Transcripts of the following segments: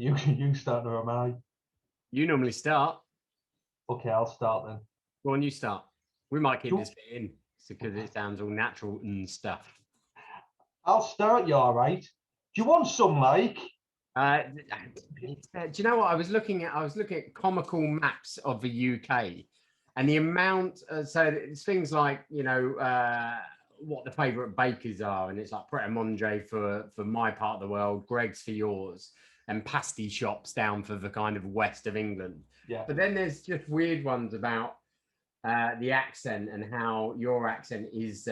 You start, or am I? You normally start. Okay, I'll start then. Go on, you start. We might keep this bit in because it sounds all natural and stuff. I'll start. You all right? Do you want some, like? Do you know what I was looking at? I was looking at comical maps of the UK, and the amount. So it's things like what the favourite bakers are, and it's like Pret a Manger for my part of the world, Greg's for yours, and pasty shops down for the kind of west of England. Yeah. But then there's just weird ones about the accent and how your accent is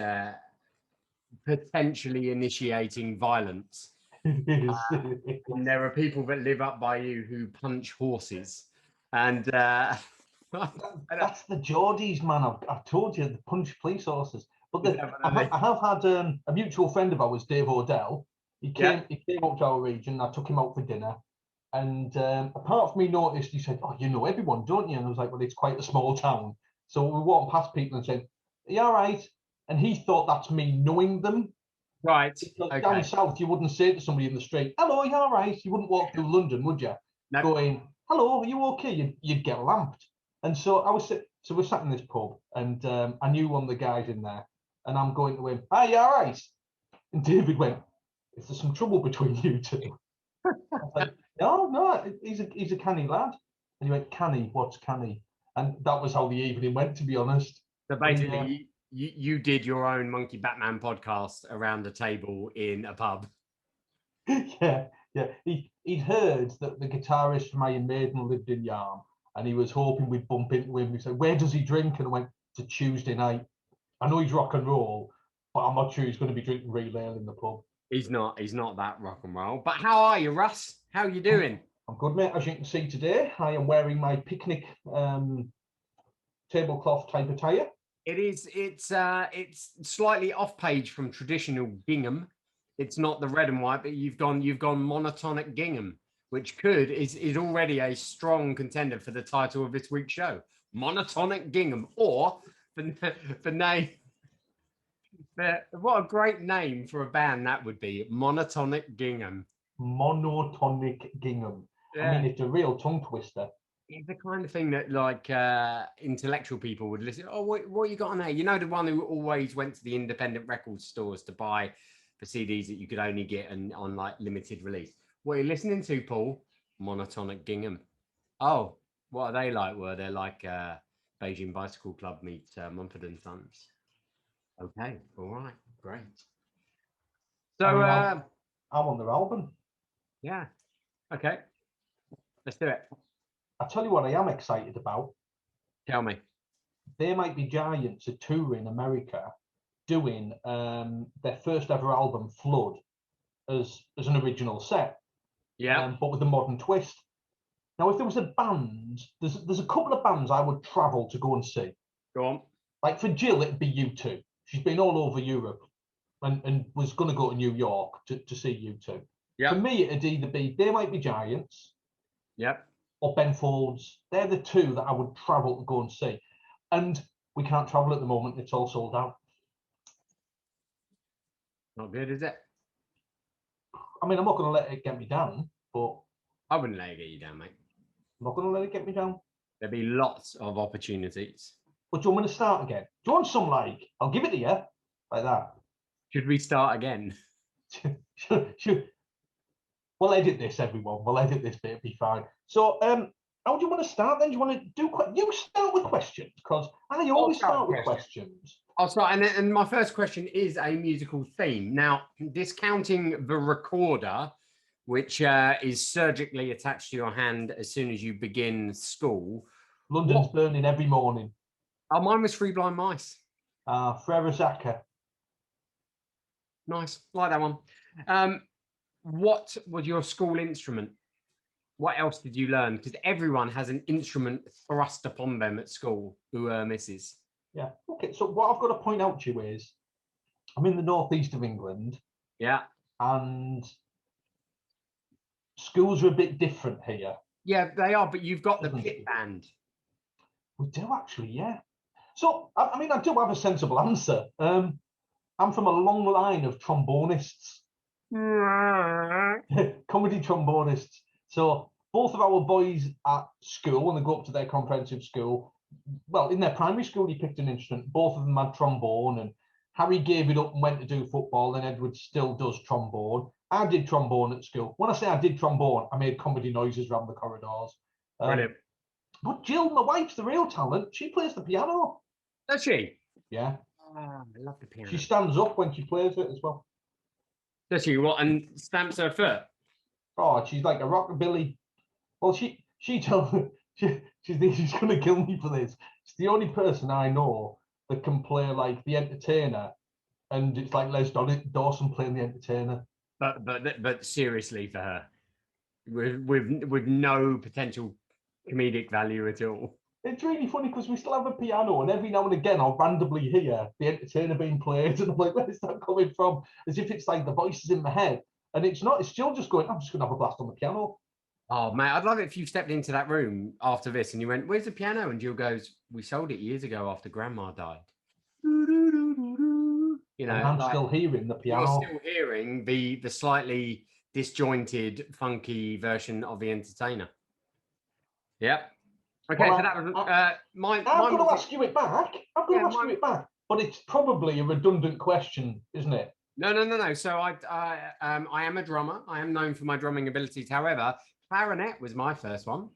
potentially initiating violence. And there are people that live up by you who punch horses, and that's the Geordies, man. I've told you, the punch police horses. But I have had a mutual friend of ours, Dave Odell. He came up to our region. I took him out for dinner, and apart from me noticed, he said, "Oh, you know everyone, don't you?" And I was like, "Well, it's quite a small town." So we walked past people and said, "Are you all right?" And he thought that's me knowing them. Right. Because down south, you wouldn't say to somebody in the street, "Hello, you all right?" You wouldn't walk through London, would you? No. Going, "Hello, are you okay?" You'd get lamped. And so we're sat in this pub, and I knew one of the guys in there, and I'm going to him, "Hi, you all right?" And David went, "Is there some trouble between you two?" I was like, no, he's a canny lad. And he went, "Canny? What's canny?" And that was how the evening went, to be honest. So basically, you did your own Monkey Batman podcast around the table in a pub. Yeah. He'd heard that the guitarist from Iron Maiden lived in Yarm, and he was hoping we'd bump into him. He said, "Where does he drink?" And I went, "To Tuesday night." I know he's rock and roll, but I'm not sure he's going to be drinking real ale in the pub. He's not that rock and roll. But how are you, Russ? How are you doing? I'm good, mate. As you can see today, I am wearing my picnic tablecloth type attire. It's slightly off page from traditional gingham. It's not the red and white, but you've gone monotonic gingham, which is already a strong contender for the title of this week's show. Monotonic Gingham, or for name. What a great name for a band that would be. Monotonic Gingham. Monotonic Gingham. Yeah. I mean, it's a real tongue twister. It's the kind of thing that like intellectual people would listen. Oh, what you got on there? You know, the one who always went to the independent record stores to buy the CDs that you could only get on like limited release. What are you listening to, Paul? Monotonic Gingham. Oh, what are they like? Well, they're like Beijing Bicycle Club meets Mumford and Sons. Okay, all right, great. So I want their album. Yeah. Okay. Let's do it. I'll tell you what I am excited about. Tell me. They Might Be Giants are touring in America, doing their first ever album, Flood, as an original set. Yeah. But with a modern twist. Now, if there was a band, there's a couple of bands I would travel to go and see. Go on. Like for Jill, it'd be U2. She's been all over Europe and was going to go to New York to see U2. Yep. For me, it'd either be They Might Be Giants. Yep. Or Ben Folds. They're the two that I would travel to go and see. And we can't travel at the moment. It's all sold out. Not good, is it? I mean, I'm not going to let it get me down, but... I wouldn't let it get you down, mate. I'm not going to let it get me down. There'll be lots of opportunities. But do you want me to start again? Do you want some, like, I'll give it to you, like that? Should we start again? Should. We'll edit this, everyone. We'll edit this bit. It'll be fine. So, how do you want to start then? Do you want to do... You start with questions, because I always start with questions. I'll start, and my first question is a musical theme. Now, discounting the recorder, which is surgically attached to your hand as soon as you begin school. London's burning every morning. Oh, mine was Three Blind Mice. Frere Zaka. Nice, like that one. What was your school instrument? What else did you learn? Because everyone has an instrument thrust upon them at school who misses. Yeah. Okay. So what I've got to point out to you is, I'm in the northeast of England. Yeah. And schools are a bit different here. Yeah, they are. But you've got the pit band. We do actually, yeah. So I mean, I do have a sensible answer. I'm from a long line of trombonists, comedy trombonists. So both of our boys at school, when they go up to their comprehensive school, well, in their primary school, he picked an instrument. Both of them had trombone, and Harry gave it up and went to do football, and Edward still does trombone. I did trombone at school. When I say I did trombone, I made comedy noises around the corridors. Brilliant. But Jill, my wife's the real talent. She plays the piano. Does she? Yeah. Oh, I love the piano. She stands up when she plays it as well. Does she? What? And stamps her foot? Oh, she's like a rockabilly. Well, she tells me she's going to kill me for this. It's the only person I know that can play like the entertainer, and it's like Les Dawson playing the entertainer. But seriously, for her, with no potential comedic value at all. It's really funny because we still have a piano, and every now and again I'll randomly hear the entertainer being played, and I'm like, where's that coming from? As if it's like the voices in my head, and it's not. It's still just going. I'm just going to have a blast on the piano. Oh man, I'd love it if you stepped into that room after this and you went, "Where's the piano?" And Jill goes, "We sold it years ago after Grandma died." You know, and I'm still hearing the piano. You're still hearing the slightly disjointed, funky version of the entertainer. Yep. Okay, well, so that was I'm going to ask you it back. I'm going to ask you it back, but it's probably a redundant question, isn't it? No. So I am a drummer. I am known for my drumming abilities. However, clarinet was my first one.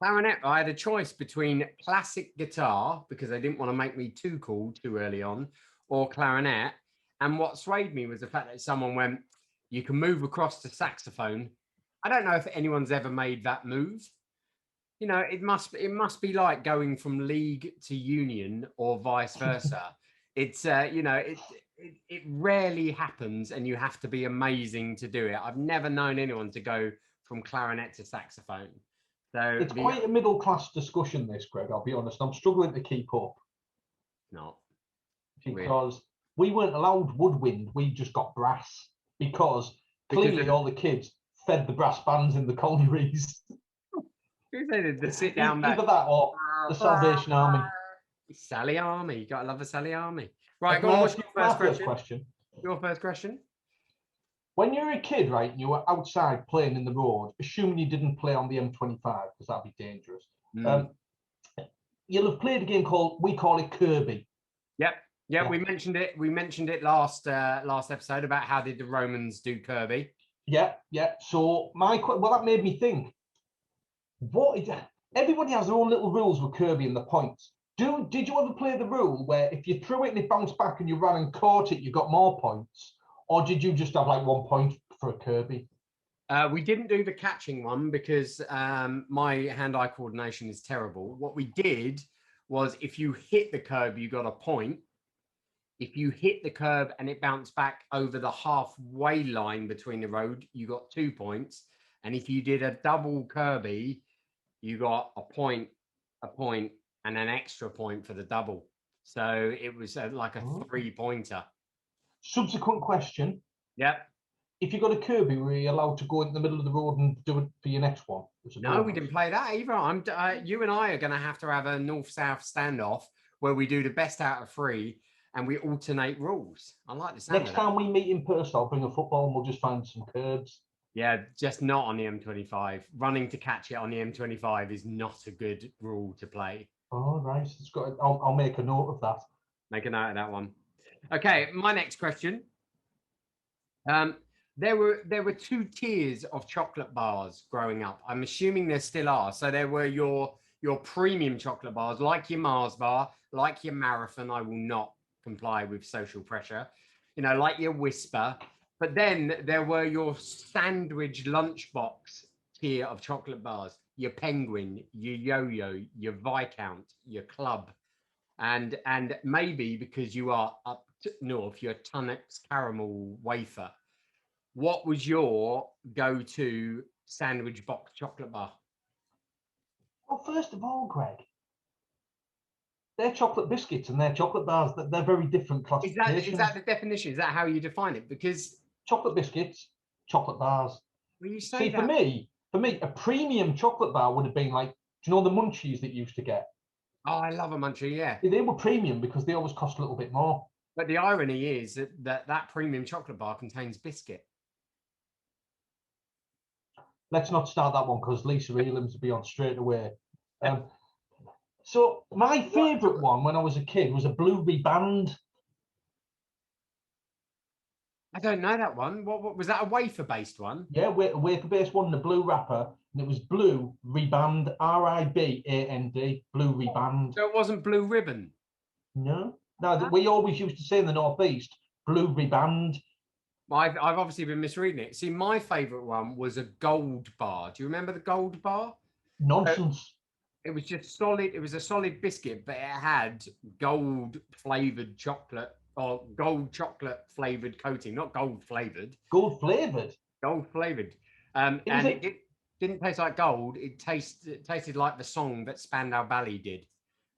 Clarinet, I had a choice between classic guitar, because they didn't want to make me too cool too early on, or clarinet. And what swayed me was the fact that someone went, you can move across to saxophone. I don't know if anyone's ever made that move. You know, it must be like going from league to union or vice versa. It's you know, it rarely happens, and you have to be amazing to do it. I've never known anyone to go from clarinet to saxophone. So it's quite a middle class discussion, this, Greg. I'll be honest. I'm struggling to keep up. No, because we weren't allowed woodwind. We just got brass because clearly all the kids fed the brass bands in the collieries. Who said the sit down? Either that or the Salvation Army. Sally Army. You gotta love the Sally Army. Right, go on. What's your first question? Your first question. When you're a kid, right, and you were outside playing in the road, assuming you didn't play on the M25 because that'd be dangerous. You'll have played a game we call it Kirby. Yep. Yeah, we mentioned it. We mentioned it last episode about how did the Romans do Kirby. Yeah. So that made me think. Everybody has their own little rules with Kirby and the points. Did you ever play the rule where if you threw it and it bounced back and you ran and caught it, you got more points? Or did you just have like 1 point for a Kirby? We didn't do the catching one because my hand-eye coordination is terrible. What we did was if you hit the curb, you got a point. If you hit the curb and it bounced back over the halfway line between the road, you got 2 points. And if you did a double Kirby, you got a point, and an extra point for the double. So it was like a 3-pointer. Subsequent question. Yep. If you got a Kirby, were you allowed to go in the middle of the road and do it for your next one? No, we didn't play that either. You and I are going to have a north-south standoff where we do the best out of 3 and we alternate rules. I like the sound of that. Next time we meet in person, I'll bring a football and we'll just find some curbs. Yeah, just not on the M25. Running to catch it on the M25 is not a good rule to play. Oh, right. I'll make a note of that. Make a note of that one. Okay, my next question. There were 2 tiers of chocolate bars growing up. I'm assuming there still are. So there were your premium chocolate bars, like your Mars bar, like your Marathon. I will not comply with social pressure. You know, like your Whisper. But then there were your sandwich lunchbox tier of chocolate bars. Your Penguin, your Yo-Yo, your Viscount, your Club. And maybe because you are up north, your Tunnocks caramel wafer. What was your go-to sandwich box chocolate bar? Well, first of all, Greg, they're chocolate biscuits and they're chocolate bars. They're very different classifications. Is that the definition? Is that how you define it? Because chocolate biscuits, chocolate bars. Well, you say that. For me, a premium chocolate bar would have been like, do you know the munchies that you used to get? Oh, I love a munchie, yeah. They were premium because they always cost a little bit more. But the irony is that premium chocolate bar contains biscuit. let's not start that one because Lisa Elam's will be on straight away. So my favourite one when I was a kid was a blueberry band. I don't know that one. What was that? A wafer-based one? Yeah, a wafer-based one, the blue wrapper, and it was blue riband, RIBAND, blue riband. So it wasn't Blue Ribbon. No, we always used to say in the Northeast, blue riband. Well, I've obviously been misreading it. See, my favourite one was a gold bar. Do you remember the gold bar? Nonsense. It was just solid. It was a solid biscuit, but it had gold flavored chocolate or gold chocolate flavored coating, not gold flavored. Gold flavored. Gold flavored. It didn't taste like gold. It tasted like the song that Spandau Ballet did.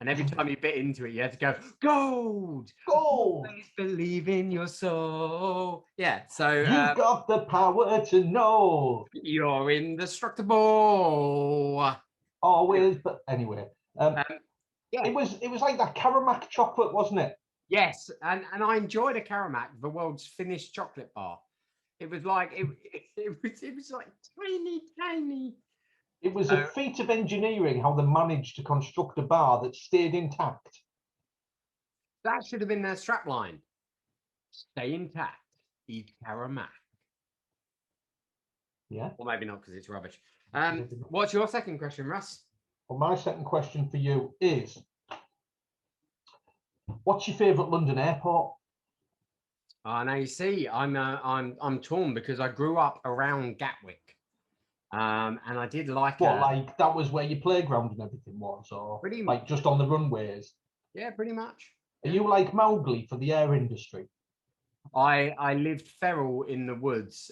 And every time you bit into it, you had to go, gold! Gold! Always believe in your soul. Yeah, so... You've got the power to know. You're indestructible. Always, but anyway. It was like that Caramac chocolate, wasn't it? Yes, and I enjoyed a Caramac, the world's finished chocolate bar. It was like it was like tiny. It was a feat of engineering how they managed to construct a bar that stayed intact. That should have been their strapline. Stay intact, eat Caramac. Yeah. Or maybe not because it's rubbish. What's your second question, Russ? Well, my second question for you is, what's your favourite London airport? Now you see, I'm torn because I grew up around Gatwick, and I did like. Like that was where your playground and everything was, or pretty like just on the runways? Yeah, pretty much. Are you like Mowgli for the air industry? I lived feral in the woods,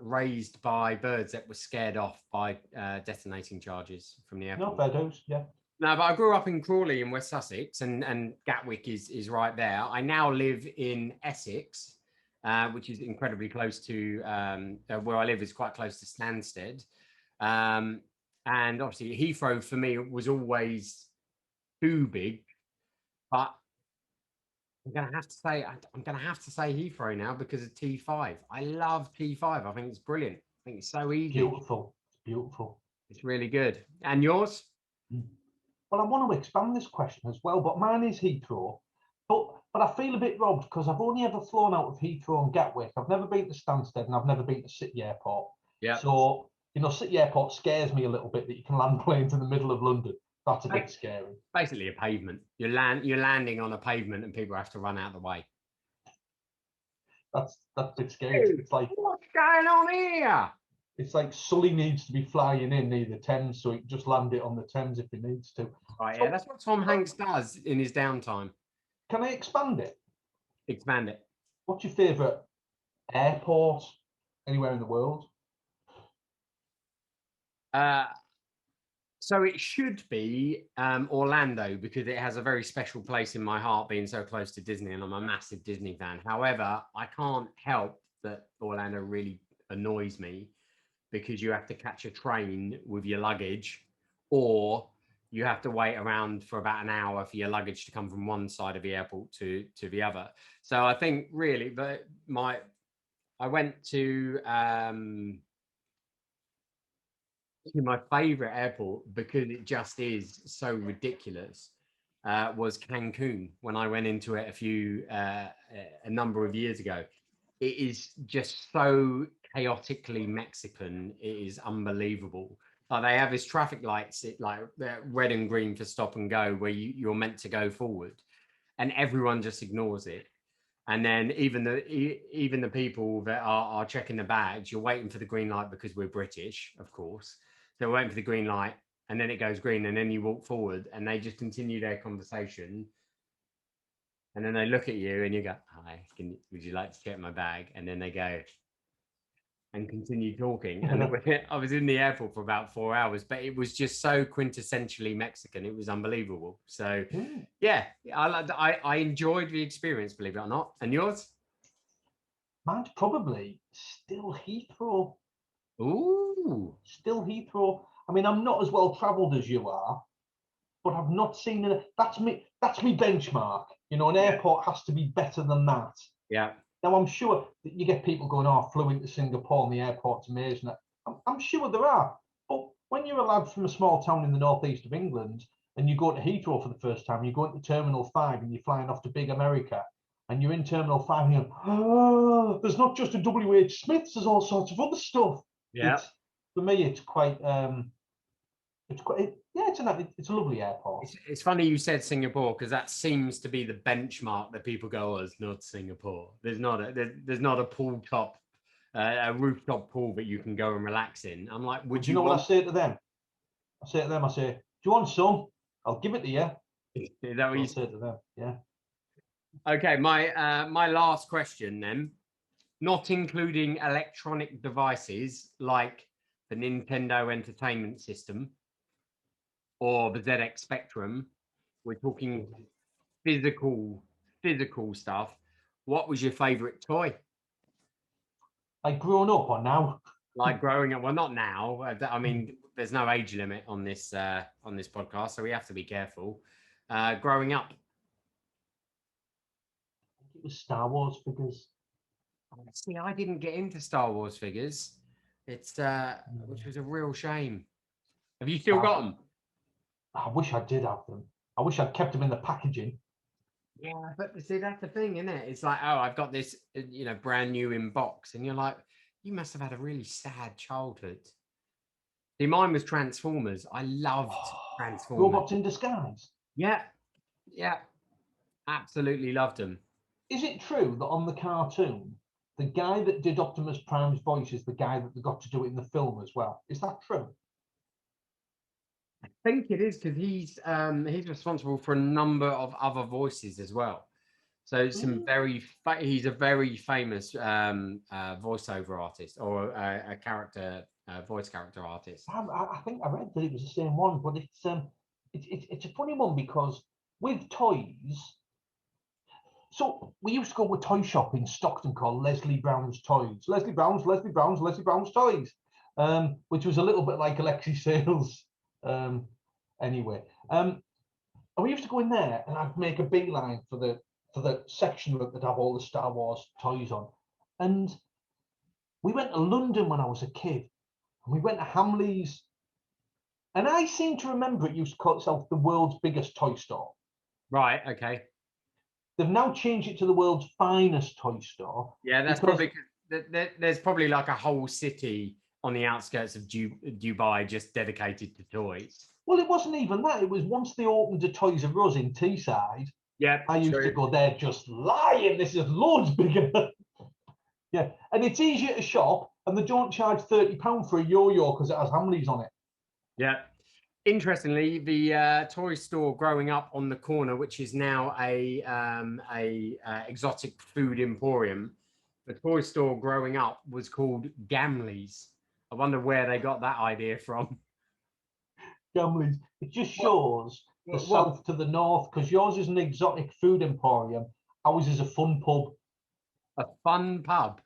raised by birds that were scared off by detonating charges from the airport. No, fair dues, yeah. No, but I grew up in Crawley in West Sussex, and Gatwick is right there. I now live in Essex, which is incredibly close to where I live is quite close to Stansted. And obviously Heathrow for me was always too big, but I'm gonna have to say Heathrow now because of T5. I love T5. I think it's brilliant. I think it's so easy. Beautiful. It's beautiful. It's really good. And yours? Well, I want to expand this question as well, but mine is Heathrow. But I feel a bit robbed because I've only ever flown out of Heathrow and Gatwick. I've never been to Stansted and I've never been to City Airport. Yeah. So, City Airport scares me a little bit that you can land planes in the middle of London. That's a bit scary. Basically a pavement. You're landing on a pavement and people have to run out of the way. That's a bit scary. Dude, it's like, what's going on here? It's like Sully needs to be flying in near the Thames, so he can just land it on the Thames if he needs to. Right, yeah, that's what Tom Hanks does in his downtime. Can I expand it? Expand it. What's your favourite airport anywhere in the world? So it should be Orlando because it has a very special place in my heart being so close to Disney and I'm a massive Disney fan. However, I can't help that Orlando really annoys me because you have to catch a train with your luggage or you have to wait around for about an hour for your luggage to come from one side of the airport to the other. So I think really I went to my favorite airport because it just is so ridiculous was Cancun when I went into it a number of years ago. It is just so chaotically Mexican. It is unbelievable. Like they have this traffic lights, red and green for stop and go, where you're meant to go forward, and everyone just ignores it. And then even the people that are checking the bags, you're waiting for the green light because we're British, of course. So we're waiting for the green light, and then it goes green, and then you walk forward, and they just continue their conversation. And then they look at you, and you go, "Hi, would you like to check my bag?" And then they go and continue talking. And I was in the airport for about 4 hours, but it was just so quintessentially Mexican. It was unbelievable. So, yeah, I enjoyed the experience, believe it or not. And yours? Mine's probably still Heathrow. Ooh. Still Heathrow. I mean, I'm not as well travelled as you are, but I've not seen it. That's me benchmark. An airport has to be better than that. Yeah. Now, I'm sure that you get people going, "Oh, I flew into Singapore and the airport's amazing." I'm sure there are. But when you're a lad from a small town in the northeast of England and you go to Heathrow for the first time, you go into Terminal 5 and you're flying off to big America, and you're in Terminal 5 and you're like, oh, there's not just a WH Smith's, there's all sorts of other stuff. Yeah. For me, it's quite, it's a lovely airport. It's funny you said Singapore, because that seems to be the benchmark that people go, oh, it's not Singapore. There's not a pool top, a rooftop pool that you can go and relax in. I'm like, would you know what I say to them? I say, do you want some? I'll give it to you. Is that what you say to them? Yeah. Okay, my last question then, not including electronic devices like the Nintendo Entertainment System or the ZX Spectrum. We're talking physical stuff. What was your favorite toy? Like growing up or now? Like growing up? Well, not now. I mean, there's no age limit on this podcast, so we have to be careful. Growing up, it was Star Wars figures. See, I didn't get into Star Wars figures. It's which was a real shame. Have you still got them? I wish I did have them. I wish I'd kept them in the packaging. Yeah, but see, that's the thing, isn't it? It's like, oh, I've got this, brand new in box, and you're like, you must have had a really sad childhood. See, mine was Transformers. I loved Transformers. Robots in Disguise. Yeah, absolutely loved them. Is it true that on the cartoon, the guy that did Optimus Prime's voice is the guy that they got to do it in the film as well? Is that true? I think it is, because he's responsible for a number of other voices as well. So he's a very famous voiceover artist, or a voice character artist. I think I read that it was the same one, but it's a funny one because with toys. So we used to go to a toy shop in Stockton called Leslie Brown's Toys. Leslie Brown's Toys, which was a little bit like Alexi Sales. Anyway, and we used to go in there, and I'd make a beeline for the section that have all the Star Wars toys on. And we went to London when I was a kid, and we went to Hamleys, and I seem to remember it used to call itself the world's biggest toy store. Right. Okay. They've now changed it to the world's finest toy store. Yeah, that's probably, there's probably like a whole city on the outskirts of Dubai just dedicated to toys. Well, it wasn't even that. It was once they opened a Toys R Us in Teesside. Yeah, I used to go there just lying. This is loads bigger. Yeah, and it's easier to shop, and they don't charge £30 for a yo-yo because it has Hamleys on it. Yeah. Interestingly, the toy store growing up on the corner, which is now a exotic food emporium, the toy store growing up was called Gamley's. I wonder where they got that idea from. Gamley's. It just shows the south to the north, because yours is an exotic food emporium. Ours is a fun pub. A fun pub?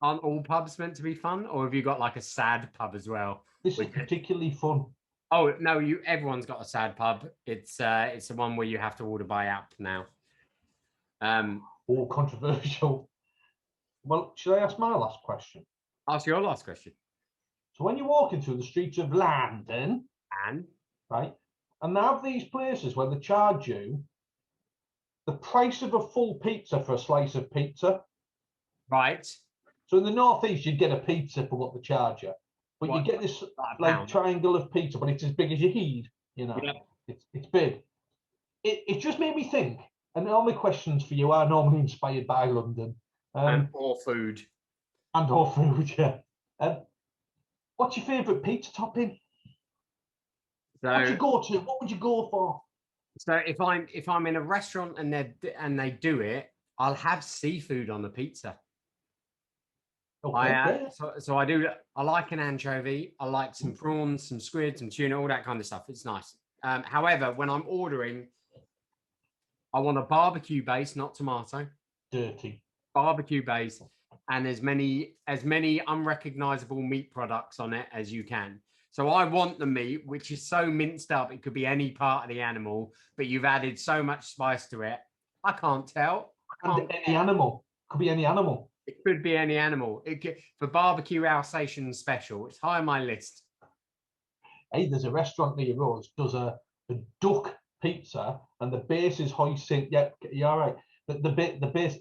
Aren't all pubs meant to be fun, or have you got like a sad pub as well? This is particularly fun. Oh no, everyone's got a sad pub. It's the one where you have to order by app now. Controversial. Well, should I ask my last question? Ask your last question. So when you're walking through the streets of London, right, and they have these places where they charge you the price of a full pizza for a slice of pizza. Right. So in the northeast, you'd get a pizza for what they charge you. But you get this like triangle of pizza, but it's as big as your head, Yeah. It's big. It just made me think, and all my questions for you are normally inspired by London. Or food. Yeah. What's your favourite pizza topping? So, what would you go for? So if I'm in a restaurant and they do it, I'll have seafood on the pizza. Okay. So I do. I like an anchovy. I like some prawns, some squid, some tuna, all that kind of stuff. It's nice. However, when I'm ordering, I want a barbecue base, not tomato. Dirty. Barbecue base, and as many unrecognizable meat products on it as you can. So I want the meat, which is so minced up, it could be any part of the animal, but you've added so much spice to it. I can't tell. Any animal. Could be any animal. It could be any animal. For barbecue Alsatian special, it's high on my list. Hey, there's a restaurant near us does a duck pizza, and the base is hoisin. Yeah, you're all right. The base.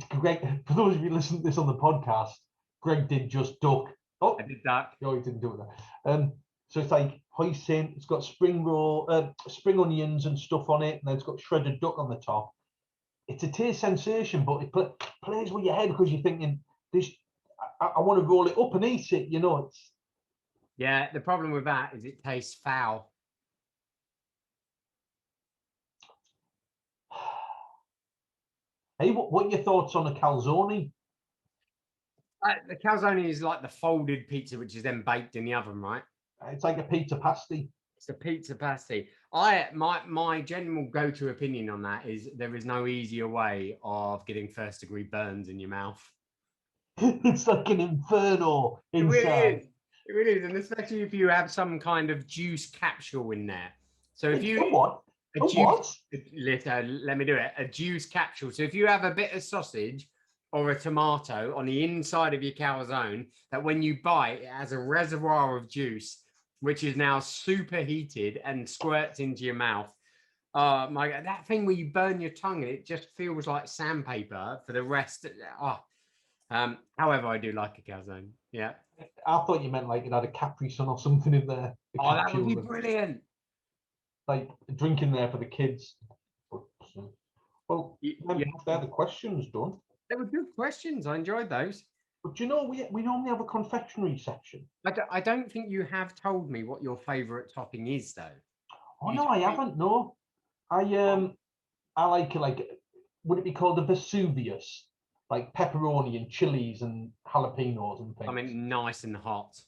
Greg, for those of you listening to this on the podcast, Greg did just duck. Oh, I did that. No, he didn't do that. So it's like hoisin. It's got spring onions and stuff on it, and then it's got shredded duck on the top. It's a taste sensation, but it plays with your head because you're thinking, "This, I want to roll it up and eat it." You know, it's. Yeah, the problem with that is it tastes foul. Hey, what are your thoughts on a calzone? The calzone is like the folded pizza, which is then baked in the oven, right? It's like a pizza pasty. It's a pizza pasty. My general go-to opinion on that is there is no easier way of getting first-degree burns in your mouth. It's like an inferno inside. It really is. It really is, and especially if you have some kind of juice capsule in there. So if you what? Let me do it. A juice capsule. So if you have a bit of sausage or a tomato on the inside of your calzone, that when you bite, it has a reservoir of juice, which is now superheated and squirts into your mouth. My God, that thing where you burn your tongue and it just feels like sandpaper for the rest. However, I do like a calzone. Yeah. I thought you meant like it had a Capri Sun or something in there. Oh, that would be brilliant. Like drinking there for the kids. Well, they're the questions done. They were good questions. I enjoyed those. But do you know, we normally have a confectionery section. I don't think you have told me what your favourite topping is, though. Oh, no, I haven't. No, I like would it be called a Vesuvius? Like pepperoni and chilies and jalapenos and things. I mean, nice and hot.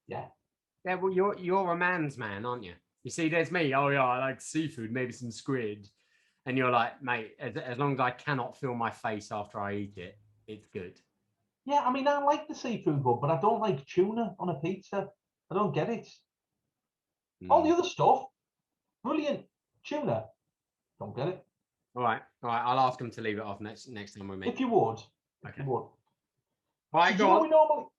Yeah. Yeah, well, you're a man's man, aren't you? You see, there's me. Oh, yeah, I like seafood, maybe some squid. And you're like, mate, as long as I cannot feel my face after I eat it, it's good. Yeah, I mean, I like the seafood one, but I don't like tuna on a pizza. I don't get it. All the other stuff, brilliant. Tuna, don't get it. All right. I'll ask them to leave it off next time we meet. If you would. Okay. If you would. Right, so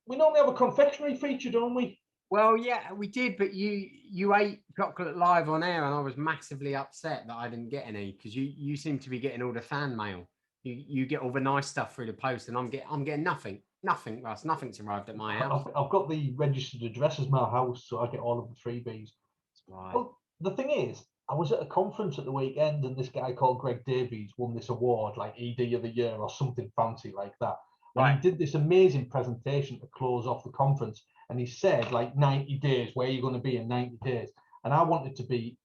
we normally have a confectionery feature, don't we? Well, yeah, we did, but you ate chocolate live on air, and I was massively upset that I didn't get any because you seem to be getting all the fan mail. You get all the nice stuff through the post, and I'm getting nothing. Nothing, Russ. Nothing's arrived at my house. I've got the registered address as my house, so I get all of the freebies. Right. Well, the thing is, I was at a conference at the weekend, and this guy called Greg Davies won this award, like ED of the Year or something fancy like that. And he did this amazing presentation to close off the conference. And he said, like, 90 days, where are you going to be in 90 days? And I wanted to be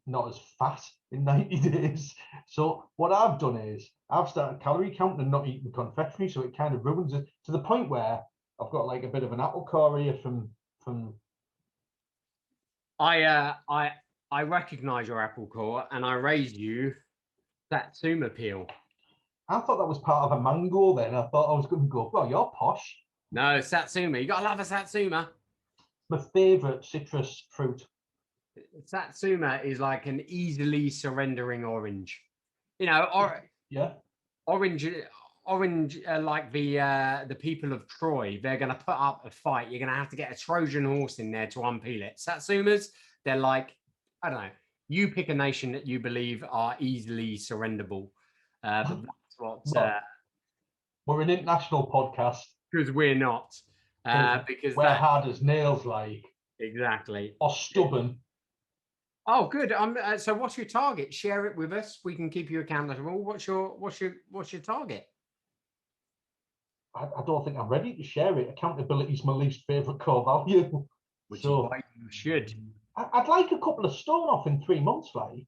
not as fat in 90 days. So what I've done is I've started calorie counting and not eating confectionery. So it kind of ruins it to the point where I've got like a bit of an apple core here from. I recognize your apple core, and I raised you Satsuma peel. I thought that was part of a mango then. I thought I was going to go, well, you're posh. No, Satsuma. You got to love a Satsuma. My favourite citrus fruit. Satsuma is like an easily surrendering orange. You know, orange, like the people of Troy, they're going to put up a fight. You're going to have to get a Trojan horse in there to unpeel it. Satsumas, they're like, I don't know. You pick a nation that you believe are easily surrenderable. But that's what. We're an international podcast. Because we're not. Because we're hard as nails, like. Exactly. Or stubborn. Oh, good. So what's your target? Share it with us. We can keep you accountable. What's your target? I don't think I'm ready to share it. Accountability is my least favourite core value. Which is why you should. I'd like a couple of stone off in 3 months, like.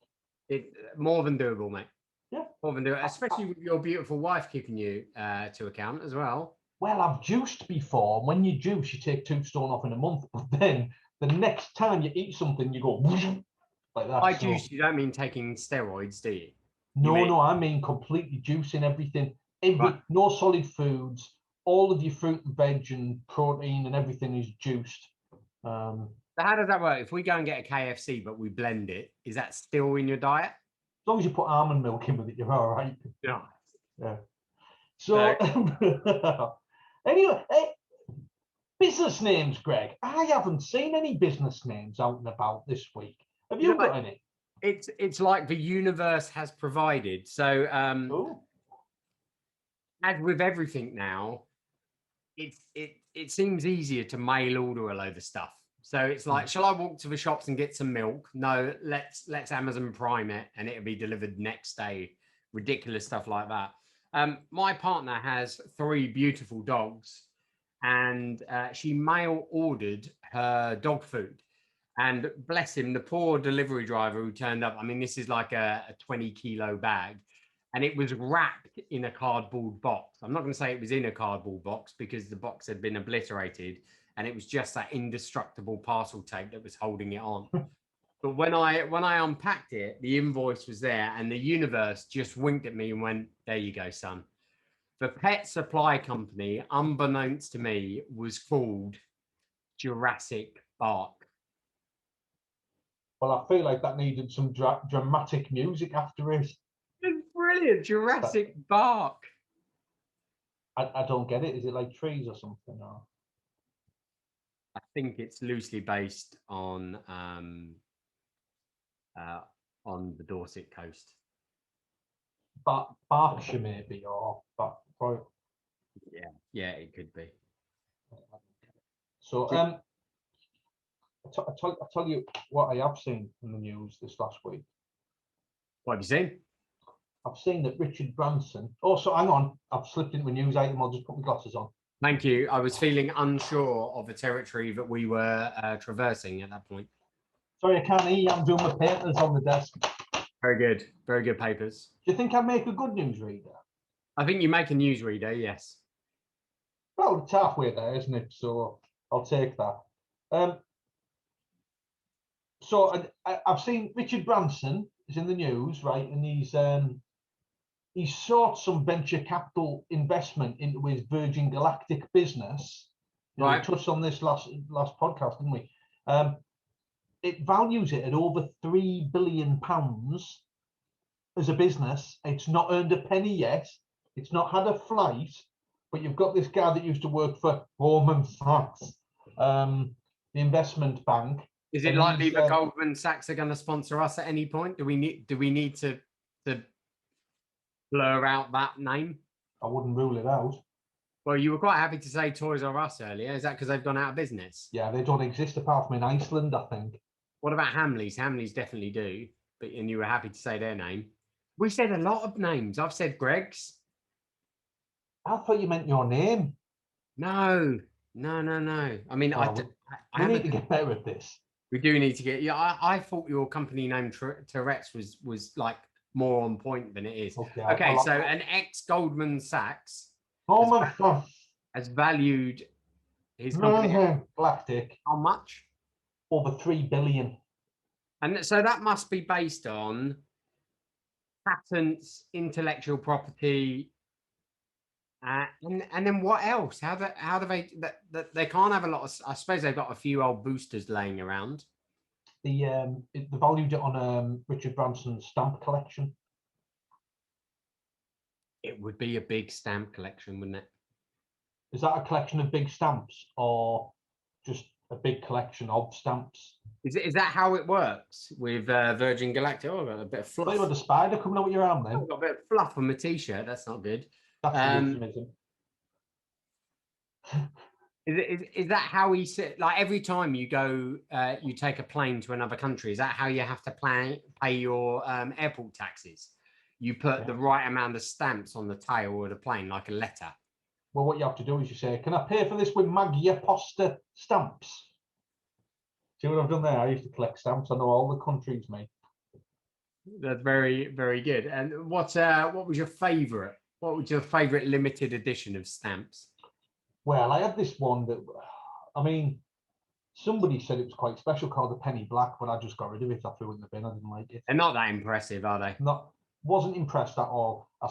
More than doable, mate. Yeah. More than doable, especially with your beautiful wife keeping you to account as well. Well, I've juiced before. When you juice, you take 2 stone off in a month. But then the next time you eat something, you go like that. By juice, you don't mean taking steroids, do you? No, I mean completely juicing everything. No solid foods. All of your fruit and veg and protein and everything is juiced. So how does that work? If we go and get a KFC, but we blend it, is that still in your diet? As long as you put almond milk in with it, you're all right. Yeah. Yeah. So, anyway, business names, Greg. I haven't seen any business names out and about this week. Have you got any? It's like the universe has provided. So, as with everything now, it seems easier to mail order a load of stuff. So it's like, shall I walk to the shops and get some milk? No, let's Amazon Prime it and it'll be delivered next day. Ridiculous stuff like that. My partner has 3 beautiful dogs, and she mail ordered her dog food. And bless him, the poor delivery driver who turned up. I mean, this is like a 20-kilo bag, and it was wrapped in a cardboard box. I'm not going to say it was in a cardboard box because the box had been obliterated, and it was just that indestructible parcel tape that was holding it on. But when I unpacked it, the invoice was there, and the universe just winked at me and went, "There you go, son." The pet supply company, unbeknownst to me, was called Jurassic Park. Well, I feel like that needed some dramatic music after it. It's brilliant, Jurassic Park. I don't get it. Is it like trees or something? Or? I think it's loosely based on the Dorset coast. Berkshire maybe, or yeah, it could be. So I'll tell you what I have seen in the news this last week. What have you seen? I've seen that Richard Branson. Also, hang on, I've slipped into a news item. I'll just put my glasses on. Thank you. I was feeling unsure of the territory that we were traversing at that point. Sorry, I can't hear you. I'm doing my papers on the desk. Very good. Very good papers. Do you think I make a good newsreader? I think you make a newsreader, yes. Well, it's halfway there, isn't it? So I'll take that. So I've seen Richard Branson is in the news, right? And he's sought some venture capital investment into his Virgin Galactic business. Right. We touched on this last podcast, didn't we? It values it at over £3 billion as a business. It's not earned a penny yet. It's not had a flight, but you've got this guy that used to work for Goldman Sachs, the investment bank. Is it likely that Goldman Sachs are going to sponsor us at any point? Do we need to blur out that name? I wouldn't rule it out. Well, you were quite happy to say Toys R Us earlier. Is that because they've gone out of business? Yeah, they don't exist apart from in Iceland, I think. What about Hamleys? Hamleys definitely do. And you were happy to say their name. We said a lot of names. I've said Greg's. I thought you meant your name. No. I mean, we need to get better at this. We do need to get. Yeah, I thought your company name Tourette's was like more on point than it is. Okay, so an ex Goldman Sachs has valued his company Galactic. How much? Over $3 billion. And so that must be based on patents, intellectual property, and then what else? How do they can't have a lot of? I suppose they've got a few old boosters laying around. They valued it on Richard Branson's stamp collection. It would be a big stamp collection, wouldn't it? Is that a collection of big stamps or just a big collection of stamps? Is that how it works with Virgin Galactic? Oh, I've got a bit of fluff. Play with the spider coming out of your arm then. I've got a bit of fluff on my t-shirt. That's not good. That's Is that how he said? Like every time you go, you take a plane to another country. Is that how you have to pay your airport taxes? You put the right amount of stamps on the tail of the plane, like a letter. Well, what you have to do is you say, "Can I pay for this with Maggia Posta stamps?" See what I've done there? I used to collect stamps. I know all the countries, mate. That's very, very good. And what was your favourite? What was your favourite limited edition of stamps? Well, I had this one that, I mean, somebody said it was quite special, called the Penny Black, but I just got rid of it. I threw it in the bin. I didn't like it. They're not that impressive, are they? Wasn't impressed at all. I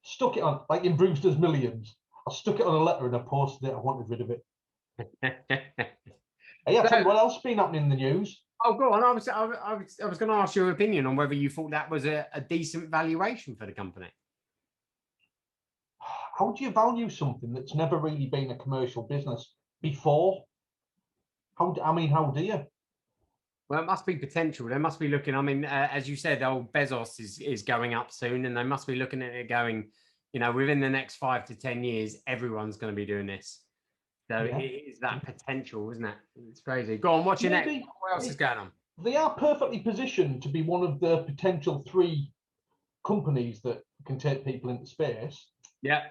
stuck it on, like in Brewster's Millions. I stuck it on a letter and I posted it. I wanted rid of it. Hey, tell you what else been happening in the news. Oh, go on. I was going to ask your opinion on whether you thought that was a decent valuation for the company. how do you value something that's never really been a commercial business before? How do you? Well, it must be potential. They must be looking. I mean, as you said, old Bezos is going up soon, and they must be looking at it going, within the next 5 to 10 years, everyone's going to be doing this. So it is that potential, isn't it? It's crazy. Go on, what's your next? What else is going on? They are perfectly positioned to be one of the potential 3 companies that can take people into space. Yeah.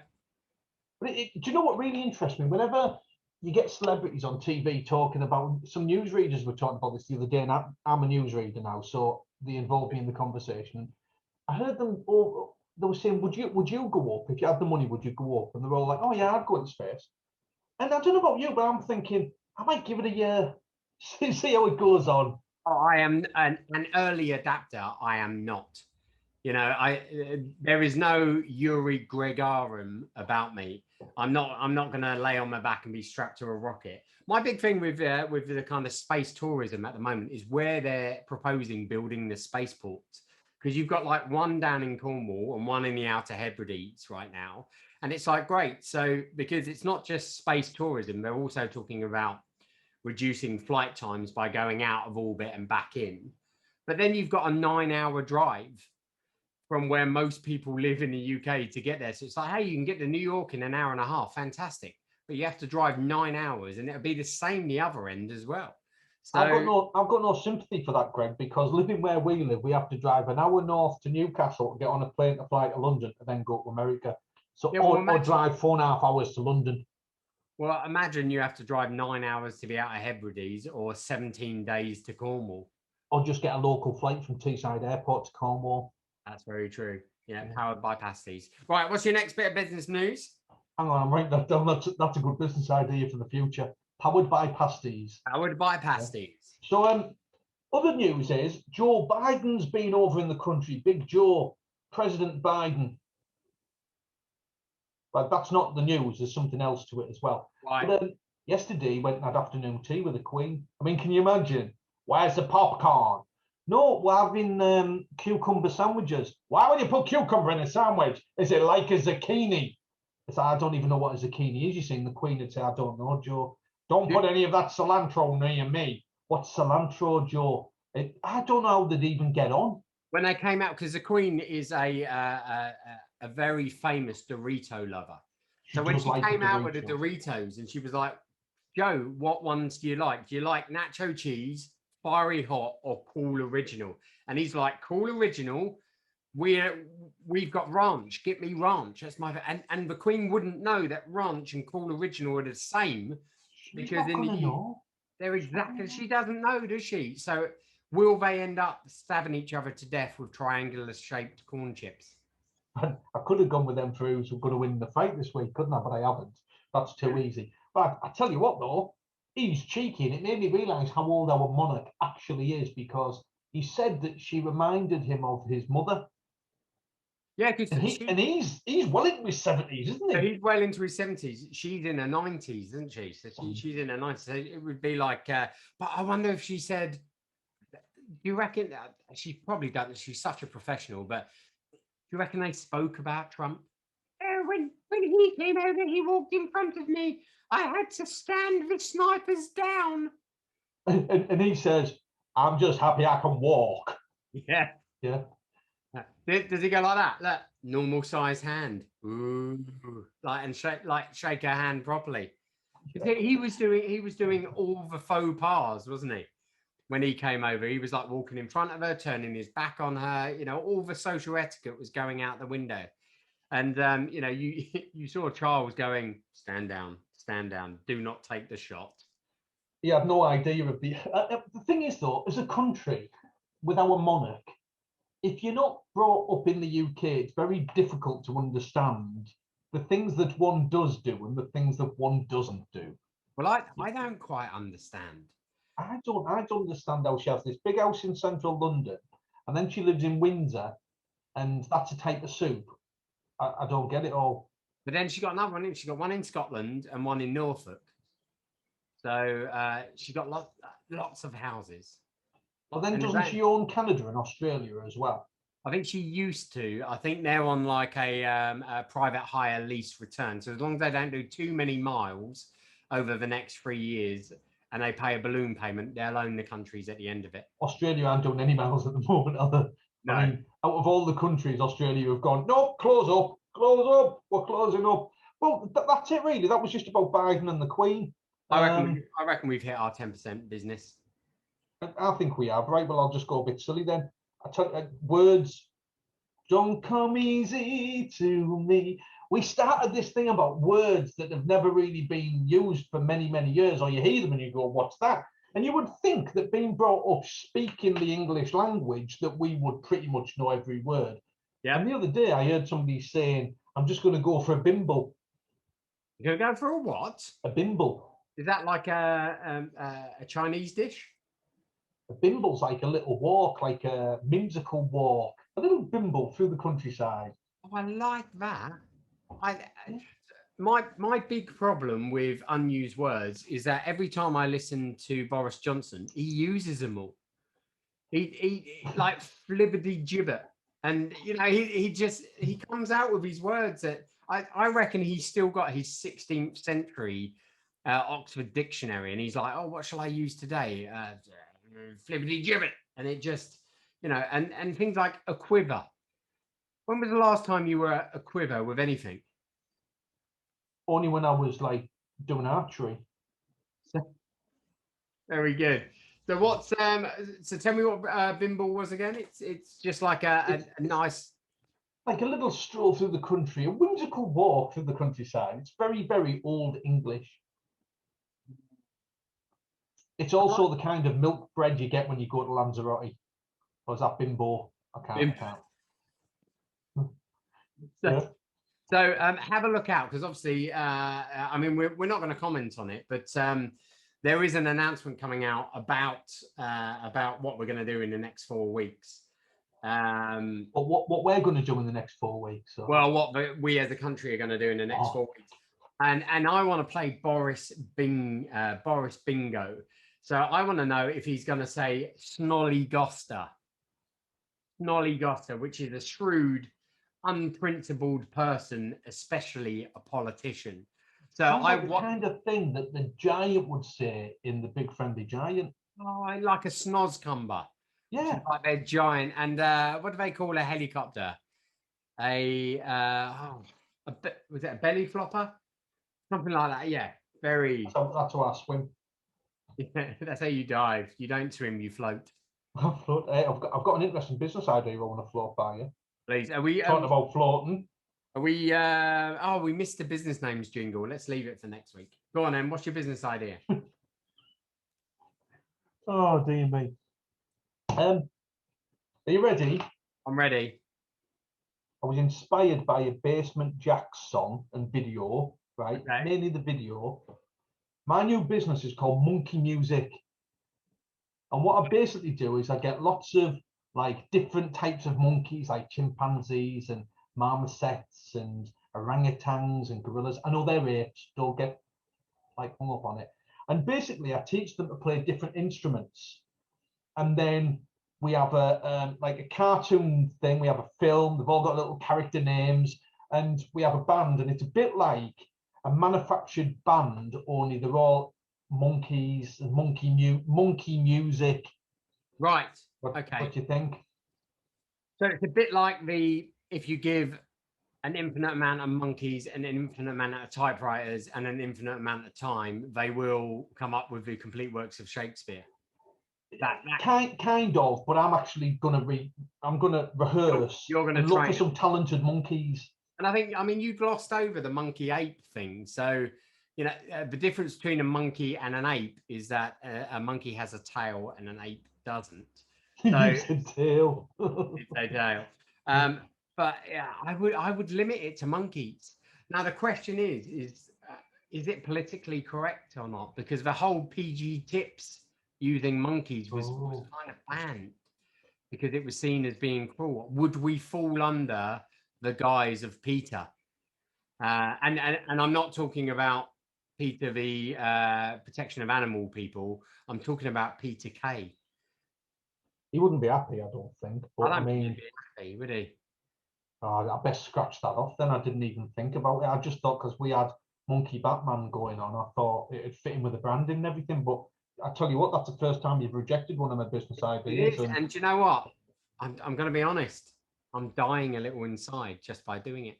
But do you know what really interests me? Whenever you get celebrities on TV talking about, some newsreaders were talking about this the other day, and I'm a newsreader now, so they involved me in the conversation. I heard them all, they were saying, would you go up if you had the money? Would you go up? And they're all like, oh yeah, I'd go into space. And I don't know about you, but I'm thinking I might give it a year, see how it goes on. Oh, I am an early adapter. I am not. There is no Yuri Gagarin about me. I'm not going to lay on my back and be strapped to a rocket. My big thing with the kind of space tourism at the moment is where they're proposing building the spaceports, because you've got like one down in Cornwall and one in the Outer Hebrides right now, and it's like great. So because it's not just space tourism, they're also talking about reducing flight times by going out of orbit and back in. But then you've got a 9-hour drive from where most people live in the UK to get there. So it's like, hey, you can get to New York in an hour and a half. Fantastic. But you have to drive 9 hours, and it'll be the same the other end as well. So I've got no sympathy for that, Greg, because living where we live, we have to drive an hour north to Newcastle to get on a plane to fly to London and then go to America. So or drive 4.5 hours to London. Well, imagine you have to drive 9 hours to the Outer Hebrides or 17 days to Cornwall. Or just get a local flight from Teesside Airport to Cornwall. That's very true. Yeah, powered by pasties. Right, what's your next bit of business news? Hang on, I'm writing that down. That's a good business idea for the future. Powered by pasties. Powered by pasties. Yeah. So, other news is Joe Biden's been over in the country. Big Joe, President Biden. But that's not the news. There's something else to it as well. Right. But, yesterday, he went and had afternoon tea with the Queen. I mean, can you imagine? Where's the popcorn? No, we're having cucumber sandwiches. Why would you put cucumber in a sandwich? Is it like a zucchini? It's like, I don't even know what a zucchini is. You see, the Queen would say, I don't know, Joe. Don't put any of that cilantro near me. What's cilantro, Joe? I don't know how they'd even get on. When they came out, because the Queen is a very famous Dorito lover. So when she came out with the Doritos, and she was like, Joe, what ones do you like? Do you like nacho cheese, fiery hot, or cool original? And he's like, cool original. We've got ranch. Get me ranch. That's my and the Queen wouldn't know that ranch and cool original are the same, because they're exactly. She doesn't know, does she? So will they end up stabbing each other to death with triangular shaped corn chips? I could have gone with them for who's going to win the fight this week, couldn't I? But I haven't. That's too easy. But I tell you what, though, he's cheeky, and it made me realise how old our monarch actually is, because he said that she reminded him of his mother. Yeah, because he's well into his 70s, isn't he? So he's well into his 70s. She's in her 90s, isn't she? So she's in her 90s. So it would be like, but I wonder if she said, do you reckon she probably doesn't? She's such a professional, but do you reckon they spoke about Trump? When he came over, he walked in front of me. I had to stand the snipers down. And he says, I'm just happy I can walk. Yeah. Yeah. Does he go like that? Look, normal size hand. Ooh. And shake her hand properly. He was doing all the faux pas, wasn't he? When he came over, he was like walking in front of her, turning his back on her. All the social etiquette was going out the window. And you saw Charles going, stand down, do not take the shot. He had no idea of the thing is, though, as a country with our monarch, if you're not brought up in the UK, it's very difficult to understand the things that one does do and the things that one doesn't do. Well, I don't quite understand. I don't understand how she has this big house in central London, and then she lives in Windsor, and that's a type of soup. I don't get it all. But then she got another one. She got one in Scotland and one in Norfolk. So she got lots of houses. But then doesn't she own Canada and Australia as well? I think she used to. I think they're on like a private hire lease return. So as long as they don't do too many miles over the next 3 years and they pay a balloon payment, they'll own the countries at the end of it. Australia aren't doing any miles at the moment, are they? No. I mean, out of all the countries, Australia have gone, no, close up, we're closing up. Well, that's it really. That was just about Biden and the Queen. I reckon we've hit our 10% business. I think we have. Right, well, I'll just go a bit silly then. I tell you, words don't come easy to me. We started this thing about words that have never really been used for many, many years, or you hear them and you go, what's that? And you would think that being brought up speaking the English language, that we would pretty much know every word. Yeah. And the other day I heard somebody saying, I'm just going to go for a bimble. You're going to go for a what? A bimble. Is that like a Chinese dish? A bimble's like a little walk, like a whimsical walk. A little bimble through the countryside. Oh, I like that. My big problem with unused words is that every time I listen to Boris Johnson, he uses them all. He like flibbity gibbet, and you know he comes out with his words that I reckon he's still got his 16th century Oxford dictionary, and he's like, oh, what shall I use today? Flibbity gibbet, and it just and things like a quiver. When was the last time you were a quiver with anything? Only when I was like doing archery. Very good. So what's so tell me what bimble was again? It's just like a nice, like a little stroll through the country, a whimsical walk through the countryside. It's very, very old English. It's also the kind of milk bread you get when you go to Lanzarote. Or is that bimbo? I can't. So have a look out, because obviously, I mean, we're not going to comment on it, but there is an announcement coming out about what we're going to do in the next 4 weeks. But what we're going to do in the next 4 weeks? So. Well, what we as a country are going to do in the next 4 weeks, and I want to play Boris Bingo. So I want to know if he's going to say Snollygoster, which is a shrewd, unprincipled person, especially a politician. So like the kind of thing that the giant would say in The Big Friendly Giant. Oh, I like a snozcumber. Yeah, like they're giant. And what do they call a helicopter? Was it a belly flopper? Something like that. Yeah, very. That's how I swim. Yeah, that's how you dive. You don't swim, you float. Hey, I've got an interesting business idea I want to float by you. Please, are we talking about floating? Are we? We missed the business names jingle. Let's leave it for next week. Go on, then. What's your business idea? Oh dear me. Are you ready? I'm ready. I was inspired by a Basement Jaxx song and video, right? Okay. Mainly the video. My new business is called Monkey Music. And what I basically do is I get lots of like different types of monkeys, like chimpanzees and marmosets and orangutans and gorillas. I know they're apes, don't get like hung up on it. And basically I teach them to play different instruments. And then we have like a cartoon thing, we have a film, they've all got little character names, and we have a band, and it's a bit like a manufactured band, only they're all monkeys and monkey music. Right. Okay. What do you think? So it's a bit like if you give an infinite amount of monkeys and an infinite amount of typewriters and an infinite amount of time, they will come up with the complete works of Shakespeare. That kind of, but I'm actually gonna rehearse. You're gonna look for some talented monkeys. And I mean, you glossed over the monkey ape thing. So, the difference between a monkey and an ape is that a monkey has a tail and an ape doesn't. So, it's a tail. It's a tail. But yeah, I would limit it to monkeys. Now the question is it politically correct or not? Because the whole PG tips using monkeys was kind of banned because it was seen as being cruel. Would we fall under the guise of Peter? And I'm not talking about Peter the protection of animal people. I'm talking about Peter Kay. He wouldn't be happy, I don't think. But I mean, happy, would he? Oh, I best scratch that off then. I didn't even think about it. I just thought because we had Monkey Batman going on, I thought it'd fit in with the branding and everything. But I tell you what, that's the first time you've rejected one of my business ideas. It is, and do you know what? I'm going to be honest. I'm dying a little inside just by doing it.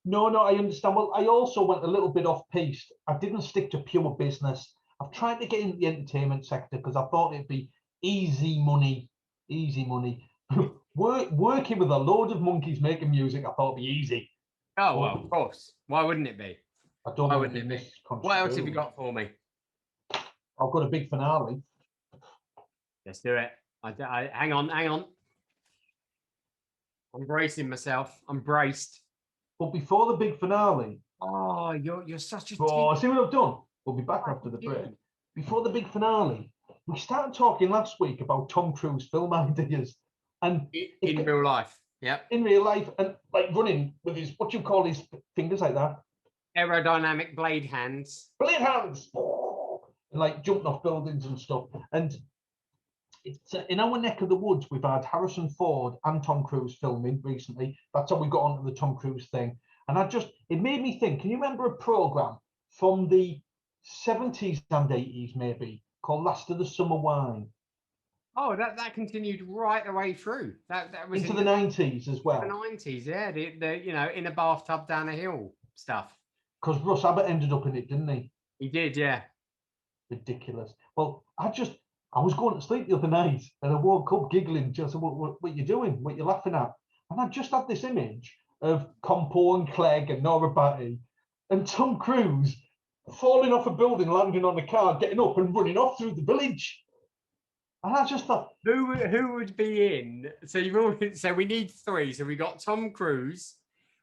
No, I understand. Well, I also went a little bit off piste. I didn't stick to pure business. I've tried to get into the entertainment sector because I thought it'd be easy money, easy money. Working with a load of monkeys making music, I thought it'd be easy. Oh, well, of course. Why wouldn't it be? I don't want to be misconstrued. What else have you got for me? I've got a big finale. Let's do it. Hang on. I'm bracing myself. I'm braced. But before the big finale. Oh, you're such a. Oh, see what I've done? We'll be back after the break. Before the big finale, we started talking last week about Tom Cruise film ideas, and in real life, yep. In real life, and like running with his what you call his fingers like that. Aerodynamic blade hands. Blade hands. And like jumping off buildings and stuff. And it's in our neck of the woods, we've had Harrison Ford and Tom Cruise filming recently. That's how we got onto the Tom Cruise thing. And it made me think, can you remember a program from the 70s and 80s maybe called Last of the Summer Wine? Oh, that continued right the way through. That was into the 90s as well. The 90s, yeah. The in a bathtub down a hill stuff. Because Russ Abbott ended up in it, didn't he? He did, yeah. Ridiculous. Well, I was going to sleep the other night and I woke up giggling. Just what are you doing? What are you laughing at? And I just had this image of Compo and Clegg and Nora Batty and Tom Cruise falling off a building, landing on a car, getting up and running off through the village. And I just thought, who would be in? So we need three. So we got Tom Cruise,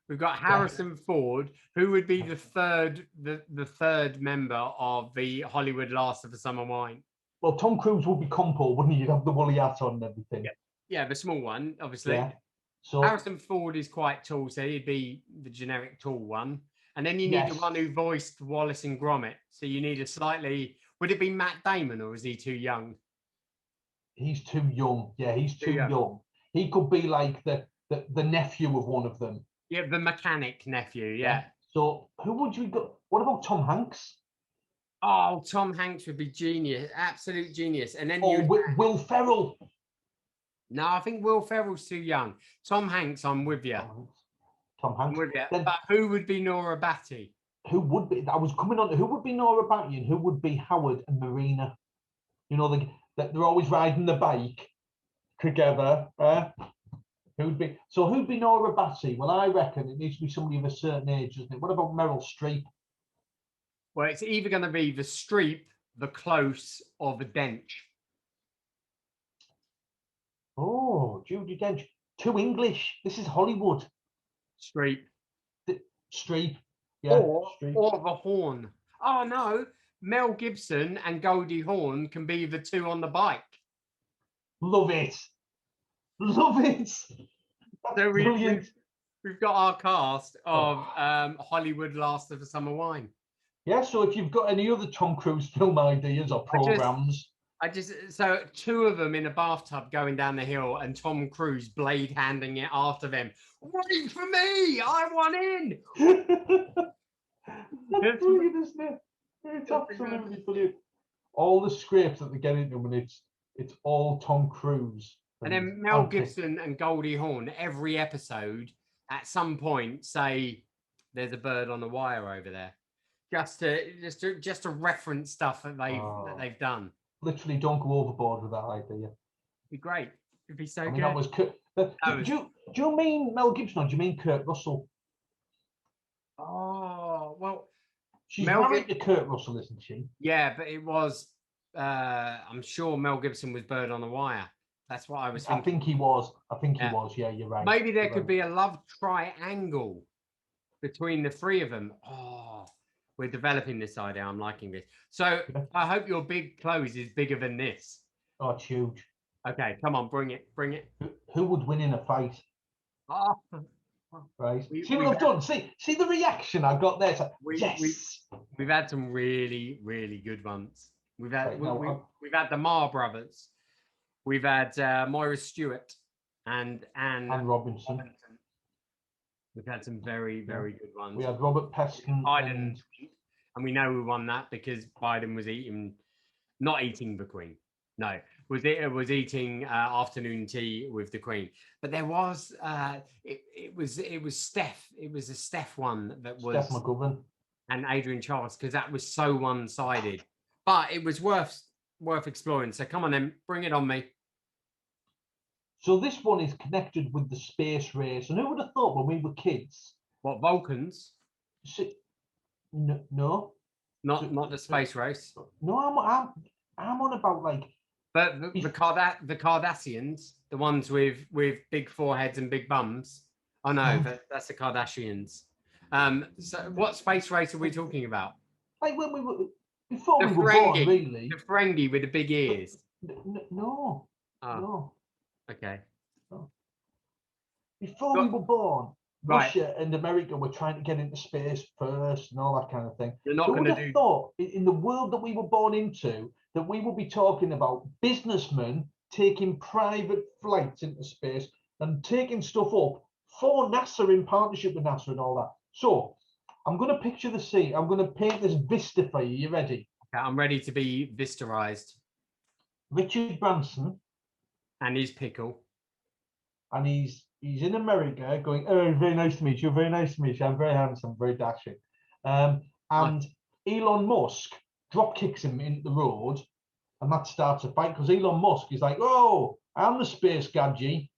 we've got Harrison Ford. Who would be the third member of the Hollywood Last of the Summer Wine? Well, Tom Cruise would be Compo, wouldn't he? He'd have the woolly hat on and everything. Yeah, the small one, obviously. Yeah. So Harrison Ford is quite tall, so he'd be the generic tall one. And then you need the one who voiced Wallace and Gromit. So you need a slightly. Would it be Matt Damon or is he too young? He's too young. Yeah, he's too young. He could be like the nephew of one of them. Yeah, the mechanic nephew. Yeah. So who would you go? What about Tom Hanks? Oh, Tom Hanks would be genius, absolute genius. And then Will Ferrell. No, I think Will Ferrell's too young. Tom Hanks, I'm with you. Tom Hanks. I'm with you. Then, but who would be Nora Batty? Who would be? I was coming on. Who would be Nora Batty and who would be Howard and Marina? You know, they're always riding the bike together. Who'd be Nora Batty? Well, I reckon it needs to be somebody of a certain age, doesn't it? What about Meryl Streep? Well, it's either going to be the Streep, the Close, or the Dench. Oh, Judi Dench. Too English. This is Hollywood. Streep. Streep. Yeah. Or the Horn. Oh, no. Mel Gibson and Goldie Hawn can be the two on the bike. Love it. Love it. So we've got our cast of Hollywood Last of the Summer Wine. Yeah, so if you've got any other Tom Cruise film ideas or programs. So two of them in a bathtub going down the hill and Tom Cruise blade handing it after them. Wait for me! I want in! That's brilliant, isn't it? It's absolutely brilliant. All the scrapes that they get into when it's all Tom Cruise. And then Mel Gibson and Goldie Hawn, every episode, at some point, say there's a bird on the wire over there. Just to reference stuff that they've done. Literally, don't go overboard with that idea. It'd be great. It'd be so good. That was do you mean Mel Gibson or do you mean Kurt Russell? Oh well, she's married to Kurt Russell, isn't she? Yeah, but it was. I'm sure Mel Gibson was Bird on the Wire. That's what I was thinking. I think he was. Yeah, you're right. Maybe there could be a love triangle between the three of them. Oh, we're developing this idea. I'm liking this. So I hope your big close is bigger than this. Oh, it's huge. Okay, come on, bring it. Who would win in a fight? Oh. Right. See what I've done? See the reaction I got there. Like, yes. We've had some really, really good ones. We've had the Marr brothers. We've had Moira Stewart and Robinson. We've had some very good ones. We had Robert Peston Biden, and we know we won that because Biden was not eating the Queen. No, was eating afternoon tea with the Queen. But there was it was Steph. It was a Steph one that was Steph McGovern and Adrian Charles, because that was so one-sided. But it was worth exploring. So come on then, bring it on me. So this one is connected with the space race. And who would have thought when we were kids? What, Vulcans? No. Not the space race. No, I'm on about like. But the Cardassians, the ones with big foreheads and big bums. Oh no, that's the Kardashians. So what space race are we talking about? Like when we were before we were born, really. The Ferengi with the big ears. No. Oh. No. Okay. No. Before we were born, right. Russia and America were trying to get into space first and all that kind of thing. You're not going to do. Thought in the world that we were born into that we would be talking about businessmen taking private flights into space and taking stuff up for NASA in partnership with NASA and all that. So I'm going to picture the scene. I'm going to paint this vista for you. You ready? Okay, I'm ready to be vistarized. Richard Branson. And his pickle. And he's in America going, oh, very nice to meet you. Very nice to meet you. I'm very handsome, very dashing. And Elon Musk drop kicks him into the road, and that starts a fight because Elon Musk is like, oh, I'm the space gadget.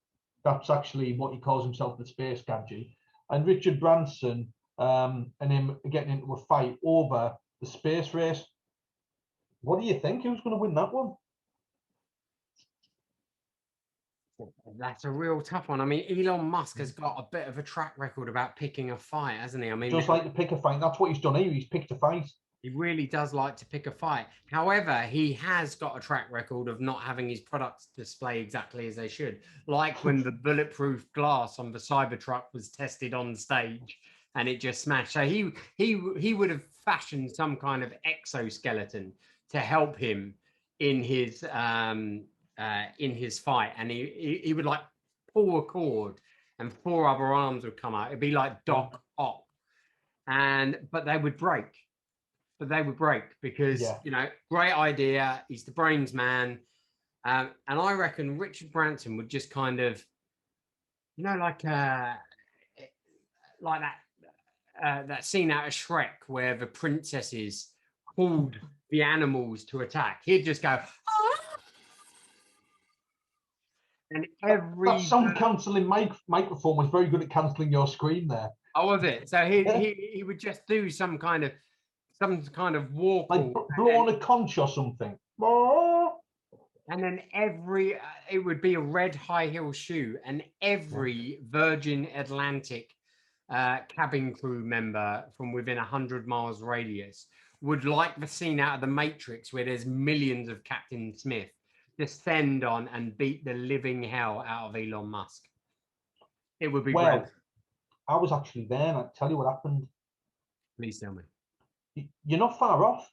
That's actually what he calls himself, the space gadget. And Richard Branson and him getting into a fight over the space race. What do you think? Who's going to win that one? That's a real tough one. I mean, Elon Musk has got a bit of a track record about picking a fight, hasn't he? I mean, just like to pick a fight. That's what he's done here. He's picked a fight. He really does like to pick a fight. However, he has got a track record of not having his products display exactly as they should. Like when the bulletproof glass on the Cybertruck was tested on stage and it just smashed. So he would have fashioned some kind of exoskeleton to help him in his fight, and he would like pull a cord and 4 other arms would come out. It'd be like Doc Ock, but they would break. Because great idea. He's the brains man, and I reckon Richard Branson would just kind of, like that scene out of Shrek where the princesses called the animals to attack. He'd just go. And that sound cancelling microphone was very good at cancelling your screen there. Oh, was it? So he would just do some kind of walk, like blow on a conch or something. And then it would be a red high heel shoe, and every Virgin Atlantic cabin crew member from within 100 miles radius would, like the scene out of The Matrix where there's millions of Captain Smith, descend on and beat the living hell out of Elon Musk. It would be great. I was actually there, and I'll tell you what happened. Please tell me. You're not far off.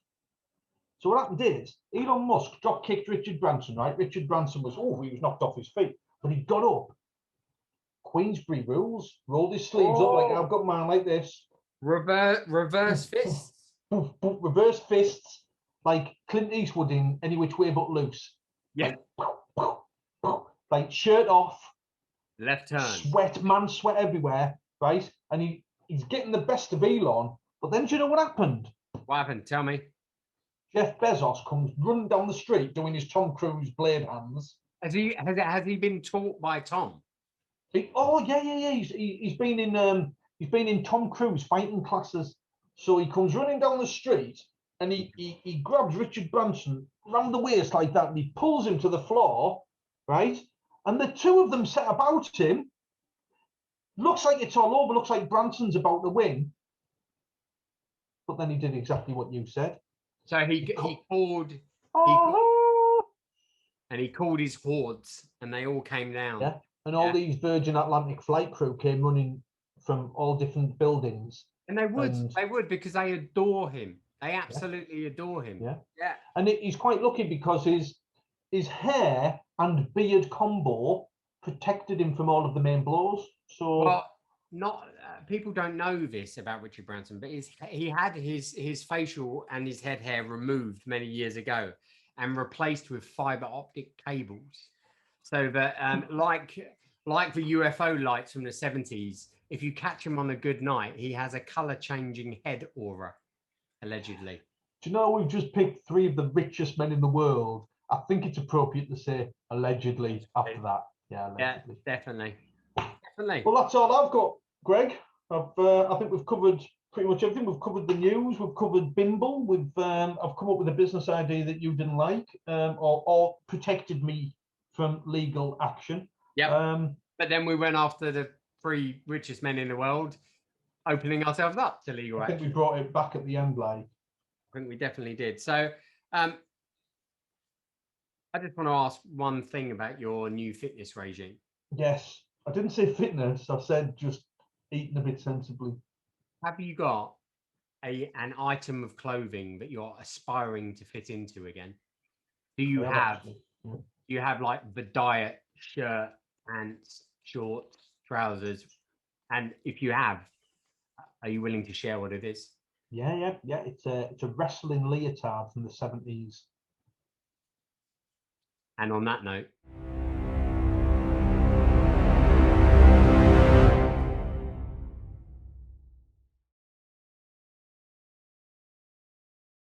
So what happened is Elon Musk drop kicked Richard Branson, right? Richard Branson he was knocked off his feet, but he got up. Queensbury rules, rolled his sleeves up like I've got mine like this. Reverse fists. Reverse fists, like Clint Eastwood in Any Which Way But Loose. Yeah. Like shirt off. Left turn. Sweat everywhere, right? And he's getting the best of Elon. But then do you know what happened? What happened? Tell me. Jeff Bezos comes running down the street doing his Tom Cruise blade hands. Has he been taught by Tom? Yeah. He's been in Tom Cruise fighting classes. So he comes running down the street and he grabs Richard Branson round the waist like that and he pulls him to the floor, right? And the two of them set about him. Looks like it's all over. Looks like Branson's about to win. But then he did exactly what you said. So he called his hordes, and they all came down. Yeah, and all these Virgin Atlantic flight crew came running from all different buildings. And they would because they adore him. They absolutely adore him. Yeah. And he's quite lucky because his hair and beard combo protected him from all of the main blows. So, well, not people don't know this about Richard Branson, but he had his facial and his head hair removed many years ago and replaced with fiber optic cables, so that like the UFO lights from the 70s, if you catch him on a good night, he has a color changing head aura, allegedly. do you know, we've just picked 3 of the richest men in the world. I think it's appropriate to say allegedly after that. Yeah, allegedly. Yeah, definitely. Definitely. Well, that's all I've got, Greg. I think we've covered pretty much everything. We've covered the news. We've covered Bimble. I've come up with a business idea that you didn't like, or protected me from legal action. Yeah. But then we went after the 3 richest men in the world, opening ourselves up to legal action. I think we brought it back at the end, like. I think we definitely did. So, I just want to ask one thing about your new fitness regime. Yes, I didn't say fitness. I said just eating a bit sensibly. Have you got an item of clothing that you're aspiring to fit into again? Do you have like the diet shirt, pants, shorts, trousers? And if you have, are you willing to share what it is? Yeah. It's a wrestling leotard from the 70s. And on that note,